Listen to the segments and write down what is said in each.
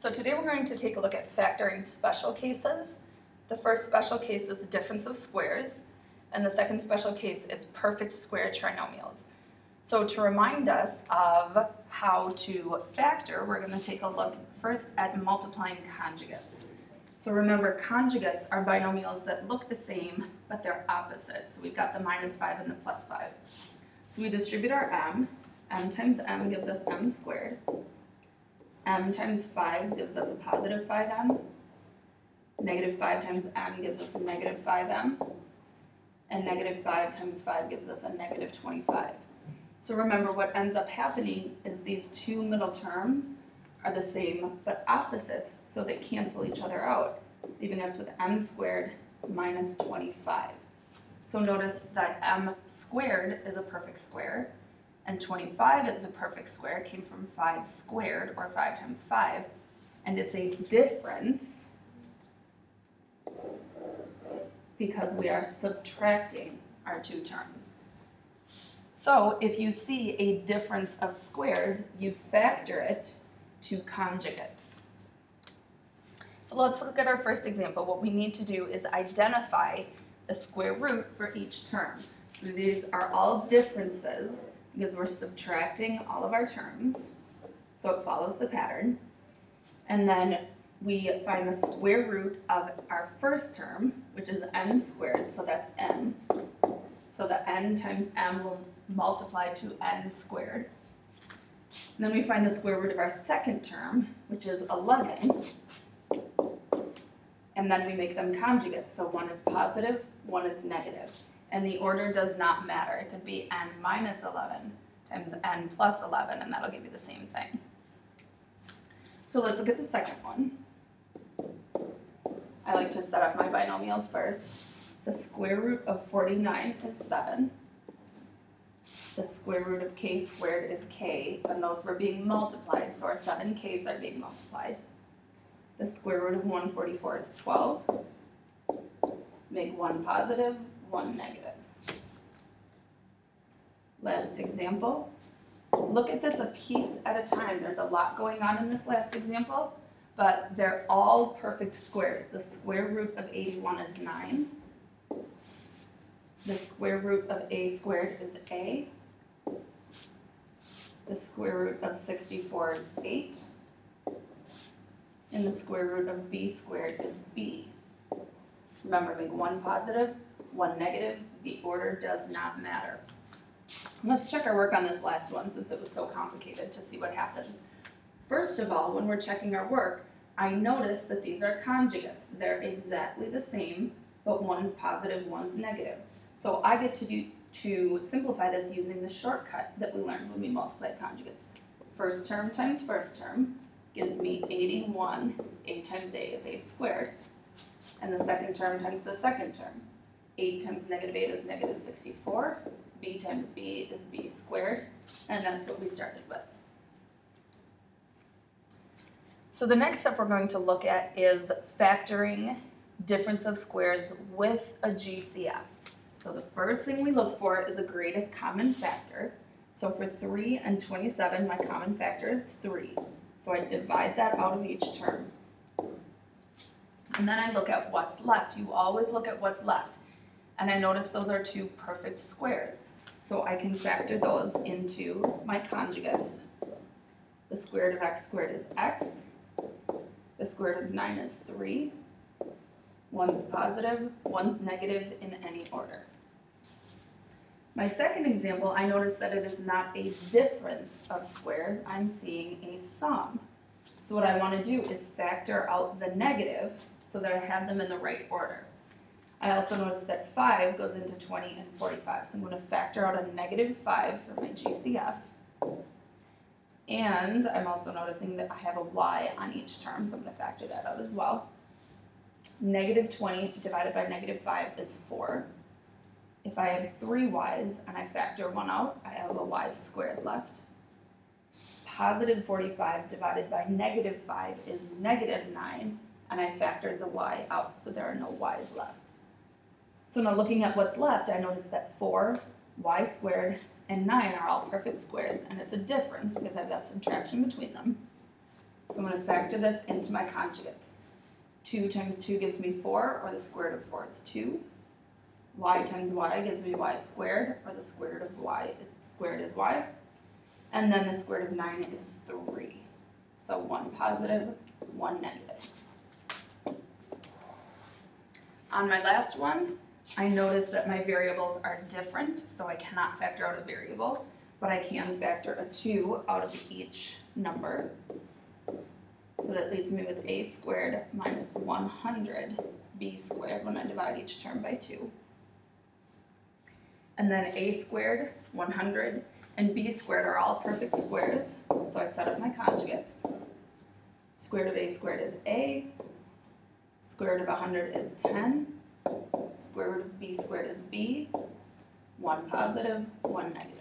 So today we're going to take a look at factoring special cases. The first special case is the difference of squares, and the second special case is perfect square trinomials. So to remind us of how to factor, we're going to take a look first at multiplying conjugates. So remember, conjugates are binomials that look the same, but they're opposite. So we've got the -5 and the +5. So we distribute our m times m gives us m squared. M times 5 gives us a positive 5m. Negative 5 times m gives us a negative 5m. And negative 5 times 5 gives us a negative 25. So remember, what ends up happening is these two middle terms are the same but opposites, so they cancel each other out, leaving us with m squared minus 25. So notice that m squared is a perfect square, and 25 is a perfect square. It came from 5 squared, or 5 times 5, and it's a difference because we are subtracting our two terms. So if you see a difference of squares, you factor it to conjugates. So let's look at our first example. What we need to do is identify the square root for each term. So these are all differences because we're subtracting all of our terms, so it follows the pattern. And then we find the square root of our first term, which is n squared, so that's n. So the n times m will multiply to n squared. And then we find the square root of our second term, which is 11. And then we make them conjugates, so one is positive, one is negative. And the order does not matter. It could be n minus 11 times n plus 11, and that'll give you the same thing. So let's look at the second one. I like to set up my binomials first. The square root of 49 is 7. The square root of k squared is k, and those were being multiplied, so our 7k's are being multiplied. The square root of 144 is 12. Make one positive, one negative. Last example. Look at this a piece at a time. There's a lot going on in this last example, but they're all perfect squares. The square root of 81 is 9. The square root of a squared is a. The square root of 64 is 8. And the square root of b squared is b. Remember, make one positive, one negative. The order does not matter. Let's check our work on this last one since it was so complicated to see what happens. First of all, when we're checking our work, I notice that these are conjugates. They're exactly the same, but one's positive, one's negative. So I get to simplify this using the shortcut that we learned when we multiplied conjugates. First term times first term gives me 81. A times a is a squared. And the second term times the second term. 8 times negative 8 is negative 64. B times b is b squared. And that's what we started with. So the next step we're going to look at is factoring difference of squares with a GCF. So the first thing we look for is a greatest common factor. So for 3 and 27, my common factor is 3. So I divide that out of each term. And then I look at what's left. You always look at what's left. And I notice those are two perfect squares. So I can factor those into my conjugates. The square root of x squared is x. The square root of 9 is 3. One's positive, one's negative in any order. My second example, I notice that it is not a difference of squares. I'm seeing a sum. So what I want to do is factor out the negative so that I have them in the right order. I also notice that 5 goes into 20 and 45. So I'm going to factor out a negative 5 for my GCF. And I'm also noticing that I have a y on each term, so I'm going to factor that out as well. Negative 20 divided by negative 5 is 4. If I have 3 y's and I factor one out, I have a y squared left. Positive 45 divided by negative 5 is negative 9, and I factored the y out, so there are no y's left. So now looking at what's left, I notice that 4, y squared, and 9 are all perfect squares, and it's a difference because I've got subtraction between them. So I'm going to factor this into my conjugates. 2 times 2 gives me 4, or the square root of 4 is 2. Y times y gives me y squared, or the square root of y squared is y. And then the square root of 9 is 3. So 1 positive, 1 negative. On my last one, I noticed that my variables are different, so I cannot factor out a variable, but I can factor a 2 out of each number. So that leaves me with a squared minus 100b squared when I divide each term by 2. And then a squared, 100, and b squared are all perfect squares, so I set up my conjugates. Square root of a squared is a, square root of 100 is 10, square root of b squared is b, 1 positive, 1 negative.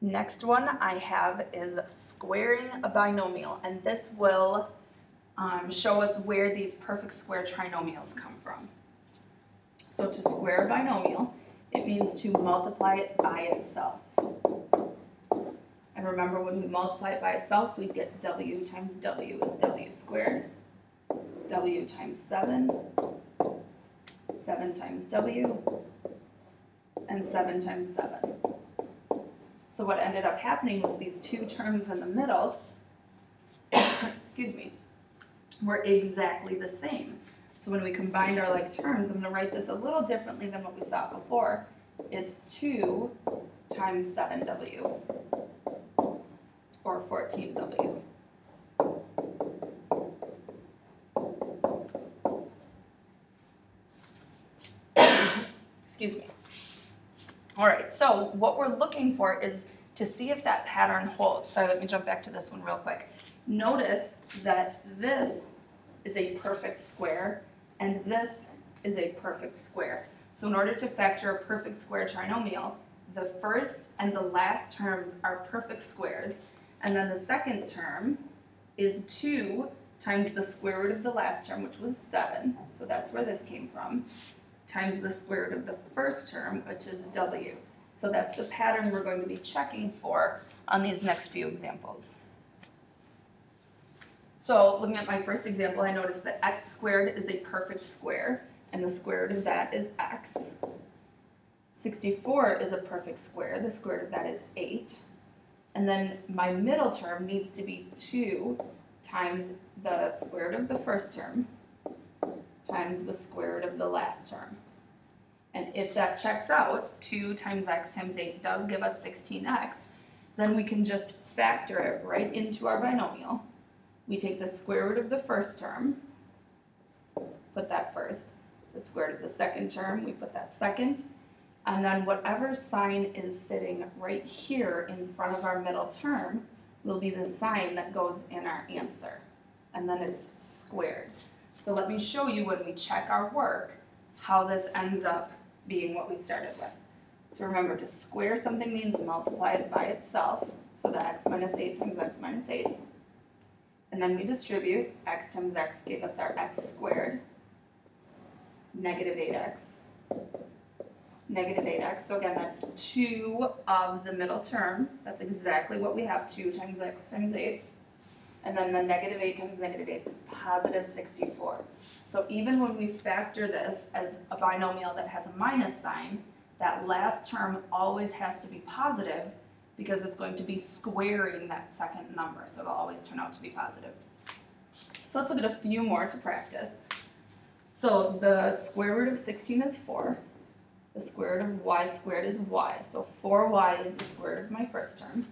Next one I have is squaring a binomial, and this will show us where these perfect square trinomials come from. So to square a binomial, it means to multiply it by itself. And remember, when we multiply it by itself, we get w times w is w squared, w times 7, 7 times w, and 7 times 7. So what ended up happening was these two terms in the middle, excuse me, were exactly the same. So when we combined our like terms, I'm going to write this a little differently than what we saw before. It's 2 times 7w, or 14w. Excuse me. All right, so what we're looking for is to see if that pattern holds. Sorry, let me jump back to this one real quick. Notice that this is a perfect square, and this is a perfect square. So in order to factor a perfect square trinomial, the first and the last terms are perfect squares, and then the second term is 2 times the square root of the last term, which was 7, so that's where this came from, times the square root of the first term, which is w. So that's the pattern we're going to be checking for on these next few examples. So looking at my first example, I noticed that x squared is a perfect square, and the square root of that is x. 64 is a perfect square, the square root of that is 8. And then my middle term needs to be 2 times the square root of the first term times the square root of the last term. And if that checks out, 2 times x times 8 does give us 16x, then we can just factor it right into our binomial. We take the square root of the first term, put that first, the square root of the second term, we put that second, and then whatever sign is sitting right here in front of our middle term will be the sign that goes in our answer, and then it's squared. So let me show you when we check our work how this ends up being what we started with. So remember, to square something means multiply it by itself, so the x minus 8 times x minus 8. And then we distribute, x times x gave us our x squared, negative 8x, negative 8x. So again, that's 2 of the middle term. That's exactly what we have, 2 times x times 8. And then the negative 8 times negative 8 is positive 64. So even when we factor this as a binomial that has a minus sign, that last term always has to be positive because it's going to be squaring that second number, so it'll always turn out to be positive. So let's look at a few more to practice. So the square root of 16 is 4. The square root of y squared is y. So 4y is the square root of my first term.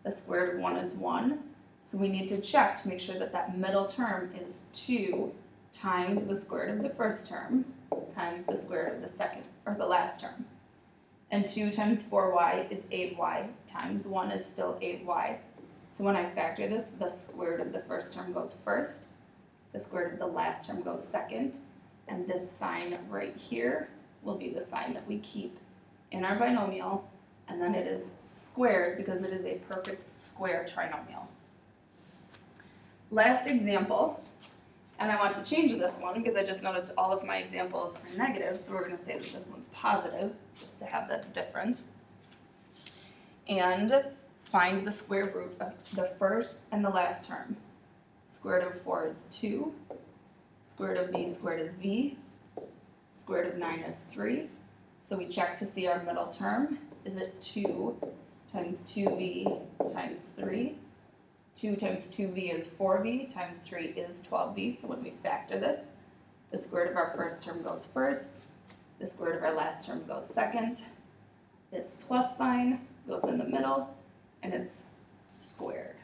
The square root of 1 is 1. So we need to check to make sure that that middle term is 2 times the square root of the first term times the square root of the second, or the last term. And 2 times 4y is 8y times 1 is still 8y. So when I factor this, the square root of the first term goes first, the square root of the last term goes second, and this sign right here will be the sign that we keep in our binomial, and then it is squared because it is a perfect square trinomial. Last example, and I want to change this one because I just noticed all of my examples are negative, so we're going to say that this one's positive, just to have that difference. and find the square root of the first and the last term. Square root of 4 is 2, square root of v squared is v, square root of 9 is 3. So we check to see our middle term. Is it 2 times 2v times 3? 2 times 2v is 4v, times 3 is 12v. So when we factor this, the square root of our first term goes first, the square root of our last term goes second, this plus sign goes in the middle, and it's squared.